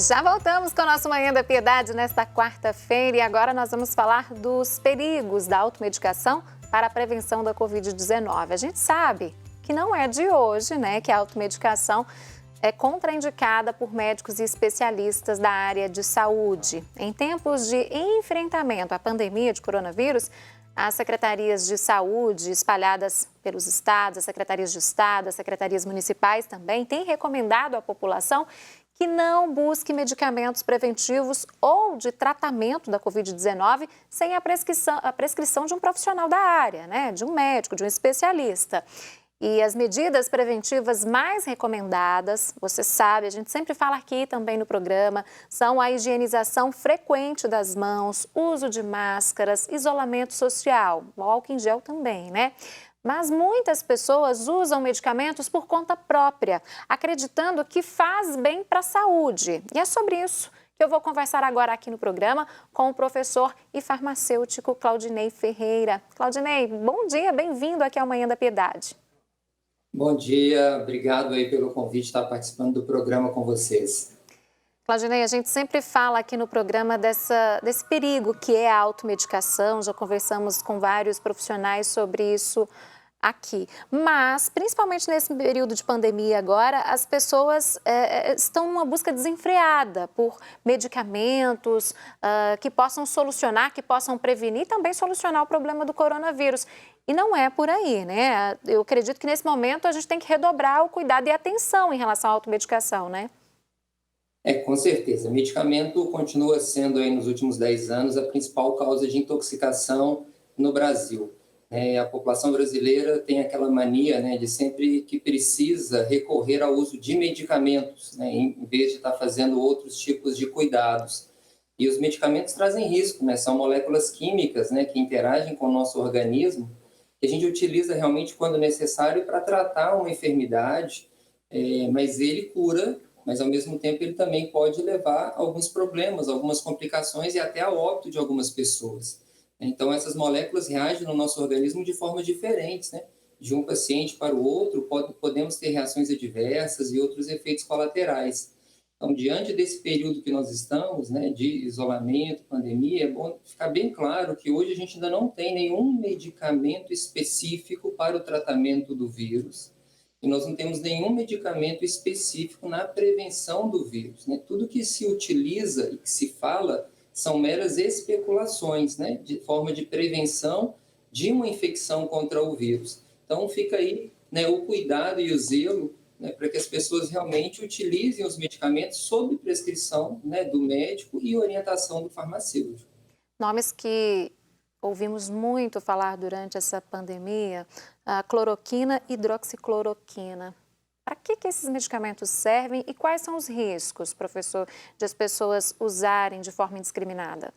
Já voltamos com o nosso Manhã da Piedade nesta quarta-feira e agora nós vamos falar dos perigos da automedicação para a prevenção da Covid-19. A gente sabe que não é de hoje, né, que a automedicação é contraindicada por médicos e especialistas da área de saúde. Em tempos de enfrentamento à pandemia de coronavírus, as secretarias de saúde espalhadas pelos estados, as secretarias de estado, as secretarias municipais também têm recomendado à população que não busque medicamentos preventivos ou de tratamento da Covid-19 sem a prescrição de um profissional da área, né? De um médico, de um especialista. E as medidas preventivas mais recomendadas, você sabe, a gente sempre fala aqui também no programa, são a higienização frequente das mãos, uso de máscaras, isolamento social, o álcool em gel também, né? Mas muitas pessoas usam medicamentos por conta própria, acreditando que faz bem para a saúde. E é sobre isso que eu vou conversar agora aqui no programa com o professor e farmacêutico Claudinei Ferreira. Claudinei, bom dia, bem-vindo aqui ao Manhã da Piedade. Bom dia, obrigado aí pelo convite de estar participando do programa com vocês. Claudinei, a gente sempre fala aqui no programa desse perigo que é a automedicação, já conversamos com vários profissionais sobre isso aqui. Mas, principalmente nesse período de pandemia agora, as pessoas estão numa busca desenfreada por medicamentos que possam solucionar, que possam prevenir e também solucionar o problema do coronavírus. E não é por aí, né? Eu acredito que nesse momento a gente tem que redobrar o cuidado e a atenção em relação à automedicação, né? Com certeza. Medicamento continua sendo aí nos últimos 10 anos a principal causa de intoxicação no Brasil. A população brasileira tem aquela mania, né, de sempre que precisa recorrer ao uso de medicamentos, né, em vez de estar fazendo outros tipos de cuidados. E os medicamentos trazem risco, né? São moléculas químicas, né, que interagem com o nosso organismo, que a gente utiliza realmente quando necessário para tratar uma enfermidade, mas ele cura, mas ao mesmo tempo ele também pode levar a alguns problemas, algumas complicações e até a óbito de algumas pessoas. Então essas moléculas reagem no nosso organismo de formas diferentes, né? De um paciente para o outro podemos ter reações adversas e outros efeitos colaterais. Então, diante desse período que nós estamos, né, de isolamento, pandemia, é bom ficar bem claro que hoje a gente ainda não tem nenhum medicamento específico para o tratamento do vírus e nós não temos nenhum medicamento específico na prevenção do vírus, né? Tudo que se utiliza e que se fala são meras especulações, né, de forma de prevenção de uma infecção contra o vírus. Então, fica aí, né, o cuidado e o zelo, né, para que as pessoas realmente utilizem os medicamentos sob prescrição, né, do médico e orientação do farmacêutico. Nomes que ouvimos muito falar durante essa pandemia, a cloroquina e hidroxicloroquina. Para que esses medicamentos servem e quais são os riscos, professor, de as pessoas usarem de forma indiscriminada?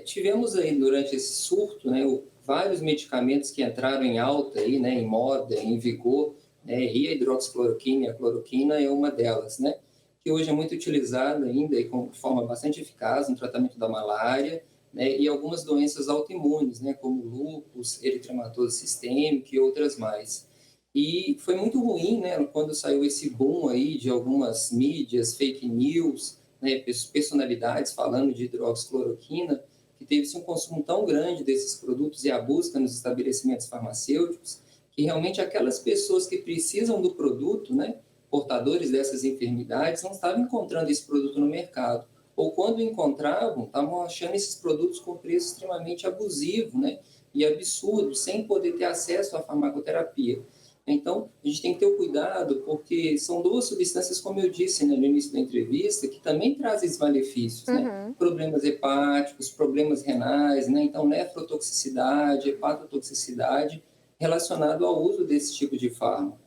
Tivemos aí durante esse surto, né, vários medicamentos que entraram em alta, aí, né, em moda, em vigor, né, e a hidroxicloroquina e a cloroquina é uma delas, né, que hoje é muito utilizada ainda e de forma bastante eficaz no tratamento da malária, né, e algumas doenças autoimunes, né, como lúpus, eritematoso sistêmico e outras mais. E foi muito ruim, né, quando saiu esse boom aí de algumas mídias, fake news, né, personalidades falando de hidroxicloroquina, que teve-se um consumo tão grande desses produtos e a busca nos estabelecimentos farmacêuticos, que realmente aquelas pessoas que precisam do produto, né, portadores dessas enfermidades, não estavam encontrando esse produto no mercado. Ou quando encontravam, estavam achando esses produtos com preço extremamente abusivo, né, e absurdo, sem poder ter acesso à farmacoterapia. Então, a gente tem que ter o cuidado, porque são duas substâncias, como eu disse, né, no início da entrevista, que também trazem esses malefícios, né? Problemas hepáticos, problemas renais, né? Então, nefrotoxicidade, hepatotoxicidade, relacionado ao uso desse tipo de fármaco.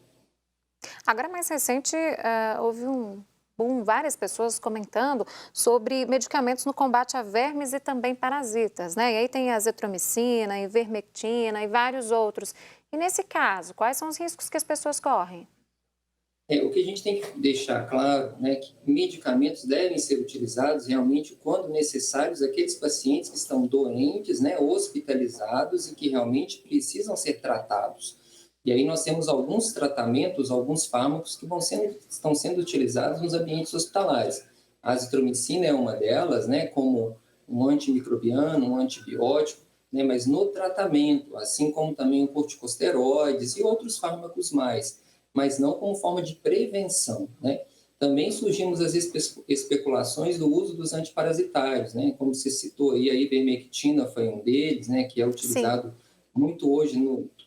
Agora, mais recente, houve um boom, várias pessoas comentando sobre medicamentos no combate a vermes e também parasitas, né? E aí tem a azitromicina, a ivermectina e vários outros. E nesse caso, quais são os riscos que as pessoas correm? O que a gente tem que deixar claro, né, que medicamentos devem ser utilizados realmente quando necessários aqueles pacientes que estão doentes, né, hospitalizados e que realmente precisam ser tratados. E aí nós temos alguns tratamentos, alguns fármacos que estão sendo utilizados nos ambientes hospitalares. A azitromicina é uma delas, né, como um antimicrobiano, um antibiótico, né, mas no tratamento, assim como também o corticosteroides e outros fármacos mais, mas não como forma de prevenção, né? Também surgimos as especulações do uso dos antiparasitários, né? Como você citou aí, a ivermectina foi um deles, né, que é Sim. utilizado muito hoje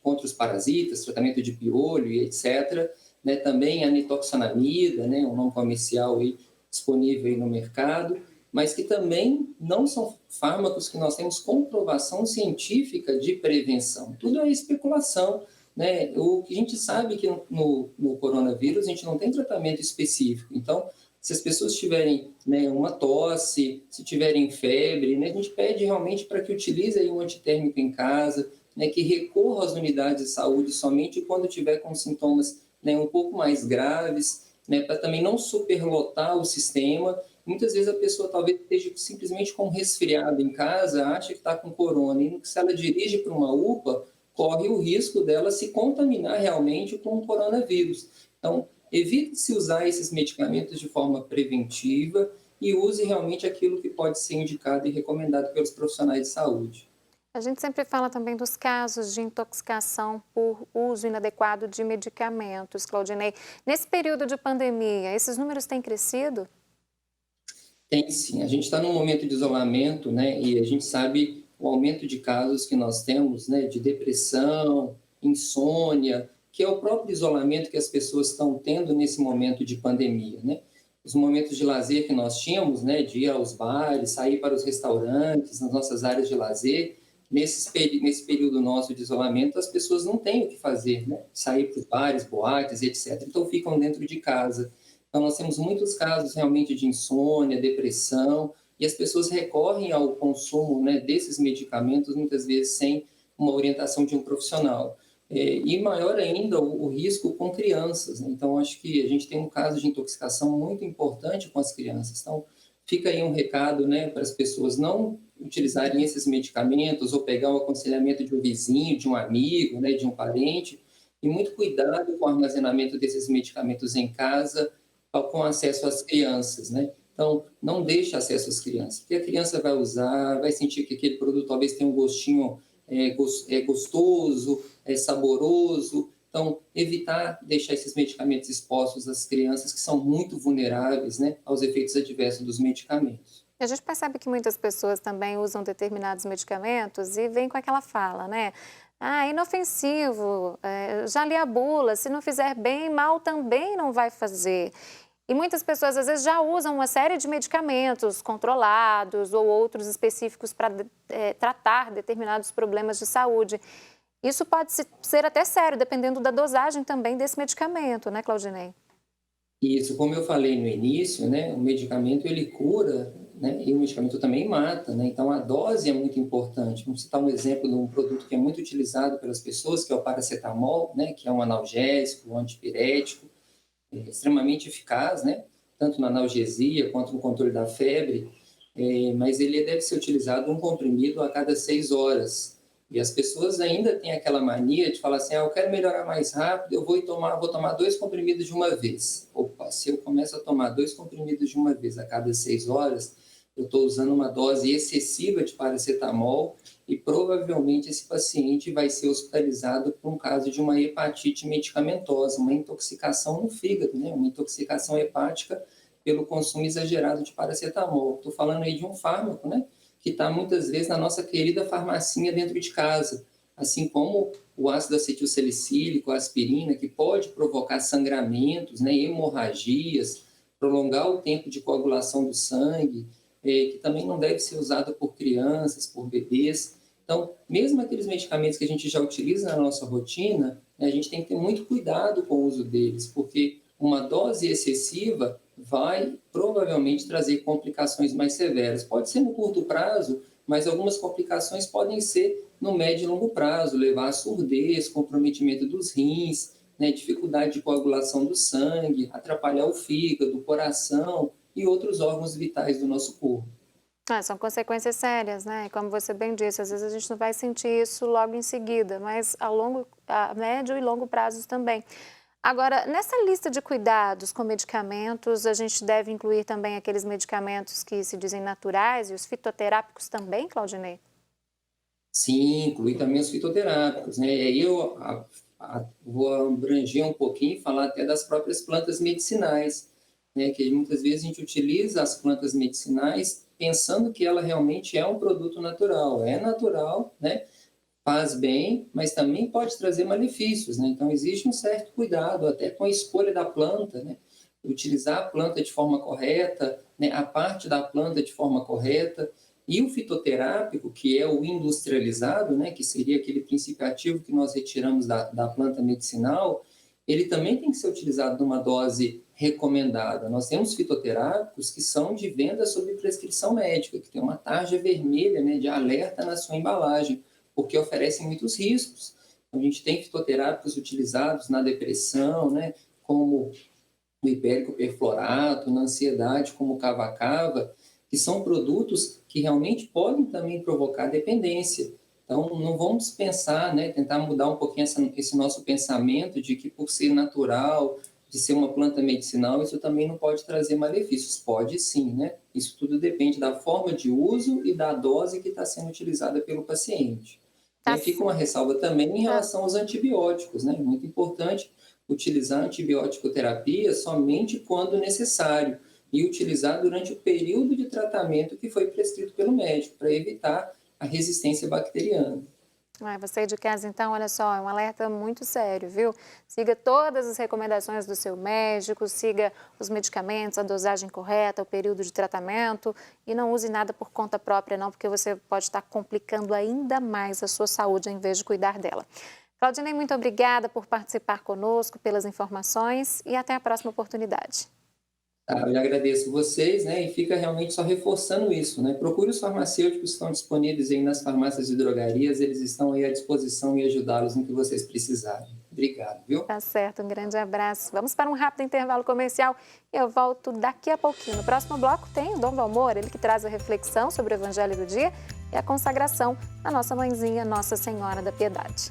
contra os parasitas, tratamento de piolho e etc. Né? Também a nitoxanamida, né, um nome comercial aí, disponível aí no mercado, mas que também não são fármacos que nós temos comprovação científica de prevenção. Tudo é especulação, né? O que a gente sabe que no coronavírus a gente não tem tratamento específico. Então, se as pessoas tiverem, né, uma tosse, se tiverem febre, né, a gente pede realmente para que utilize aí um antitérmico em casa, né, que recorra às unidades de saúde somente quando tiver com sintomas, né, um pouco mais graves, né, para também não superlotar o sistema. Muitas vezes a pessoa talvez esteja simplesmente com um resfriado em casa, acha que está com corona, e se ela dirige para uma UPA, corre o risco dela se contaminar realmente com o coronavírus. Então, evite-se usar esses medicamentos de forma preventiva e use realmente aquilo que pode ser indicado e recomendado pelos profissionais de saúde. A gente sempre fala também dos casos de intoxicação por uso inadequado de medicamentos, Claudinei. Nesse período de pandemia, esses números têm crescido? Tem sim, a gente está num momento de isolamento, né, e a gente sabe o aumento de casos que nós temos, né, de depressão, insônia, que é o próprio isolamento que as pessoas estão tendo nesse momento de pandemia, né. Os momentos de lazer que nós tínhamos, né, de ir aos bares, sair para os restaurantes, nas nossas áreas de lazer, nesse período nosso de isolamento, as pessoas não têm o que fazer, né, sair para os bares, boates, etc. Então ficam dentro de casa. Então, nós temos muitos casos realmente de insônia, depressão, e as pessoas recorrem ao consumo, né, desses medicamentos, muitas vezes sem uma orientação de um profissional. E maior ainda o risco com crianças, né? Então, acho que a gente tem um caso de intoxicação muito importante com as crianças. Então, fica aí um recado, né, para as pessoas não utilizarem esses medicamentos ou pegar o aconselhamento de um vizinho, de um amigo, né, de um parente, e muito cuidado com o armazenamento desses medicamentos em casa, com acesso às crianças, né? Então, não deixe acesso às crianças, porque a criança vai usar, vai sentir que aquele produto talvez tenha um gostinho gostoso, saboroso. Então, evitar deixar esses medicamentos expostos às crianças que são muito vulneráveis, né, aos efeitos adversos dos medicamentos. A gente percebe que muitas pessoas também usam determinados medicamentos e vem com aquela fala, né? Ah, inofensivo, já li a bula, se não fizer bem, mal também não vai fazer. E muitas pessoas, às vezes, já usam uma série de medicamentos controlados ou outros específicos para tratar determinados problemas de saúde. Isso pode ser até sério, dependendo da dosagem também desse medicamento, né, Claudinei? Isso, como eu falei no início, né, o medicamento ele cura, né, e o medicamento também mata, né? Então a dose é muito importante. Vamos citar um exemplo de um produto que é muito utilizado pelas pessoas, que é o paracetamol, né, que é um analgésico, um antipirético, extremamente eficaz, né? Tanto na analgesia quanto no controle da febre, mas ele deve ser utilizado um comprimido a cada 6 horas. E as pessoas ainda têm aquela mania de falar assim, eu quero melhorar mais rápido, eu vou tomar 2 comprimidos de uma vez. Opa, se eu começo a tomar 2 comprimidos de uma vez a cada 6 horas, eu estou usando uma dose excessiva de paracetamol e provavelmente esse paciente vai ser hospitalizado por um caso de uma hepatite medicamentosa, uma intoxicação no fígado, né? Uma intoxicação hepática pelo consumo exagerado de paracetamol. Estou falando aí de um fármaco, né? Que está muitas vezes na nossa querida farmacinha dentro de casa, assim como o ácido acetilsalicílico, a aspirina, que pode provocar sangramentos, né? Hemorragias, prolongar o tempo de coagulação do sangue, que também não deve ser usado por crianças, por bebês. Então, mesmo aqueles medicamentos que a gente já utiliza na nossa rotina, né, a gente tem que ter muito cuidado com o uso deles, porque uma dose excessiva vai provavelmente trazer complicações mais severas. Pode ser no curto prazo, mas algumas complicações podem ser no médio e longo prazo, levar a surdez, comprometimento dos rins, né, dificuldade de coagulação do sangue, atrapalhar o fígado, o coração e outros órgãos vitais do nosso corpo. São consequências sérias, né? Como você bem disse, às vezes a gente não vai sentir isso logo em seguida, mas a médio e longo prazos também. Agora, nessa lista de cuidados com medicamentos, a gente deve incluir também aqueles medicamentos que se dizem naturais e os fitoterápicos também, Claudinei? Sim, inclui também os fitoterápicos, né? E aí eu vou abranger um pouquinho e falar até das próprias plantas medicinais, né? Que muitas vezes a gente utiliza as plantas medicinais pensando que ela realmente é um produto natural. É natural, né? Faz bem, mas também pode trazer malefícios, né? Então existe um certo cuidado até com a escolha da planta, né? Utilizar a planta de forma correta, né? A parte da planta de forma correta. E o fitoterápico, que é o industrializado, né? Que seria aquele princípio ativo que nós retiramos da planta medicinal, ele também tem que ser utilizado numa dose recomendada. Nós temos fitoterápicos que são de venda sob prescrição médica, que tem uma tarja vermelha, né, de alerta na sua embalagem, porque oferecem muitos riscos. A gente tem fitoterápicos utilizados na depressão, né, como o hipérico perfluorato, na ansiedade, como o cava-cava, que são produtos que realmente podem também provocar dependência. Então, não vamos pensar, né, tentar mudar um pouquinho esse nosso pensamento de que por ser natural, de ser uma planta medicinal, isso também não pode trazer malefícios. Pode sim, né? Isso tudo depende da forma de uso e da dose que está sendo utilizada pelo paciente. Tá Fica uma certo. ressalva também em relação aos antibióticos, né? Muito importante utilizar a antibiótico terapia somente quando necessário e utilizar durante o período de tratamento que foi prescrito pelo médico, para evitar a resistência bacteriana. Você de casa, então, olha só, é um alerta muito sério, viu? Siga todas as recomendações do seu médico, siga os medicamentos, a dosagem correta, o período de tratamento e não use nada por conta própria, não, porque você pode estar complicando ainda mais a sua saúde em vez de cuidar dela. Claudinei, muito obrigada por participar conosco, pelas informações e até a próxima oportunidade. Eu agradeço vocês, né, e fica realmente só reforçando isso, né? Procure os farmacêuticos que estão disponíveis aí nas farmácias e drogarias, eles estão aí à disposição e ajudá-los no que vocês precisarem. Obrigado, viu? Tá certo, um grande abraço. Vamos para um rápido intervalo comercial e eu volto daqui a pouquinho. No próximo bloco tem o Dom do Amor, ele que traz a reflexão sobre o Evangelho do dia e a consagração à nossa mãezinha, Nossa Senhora da Piedade.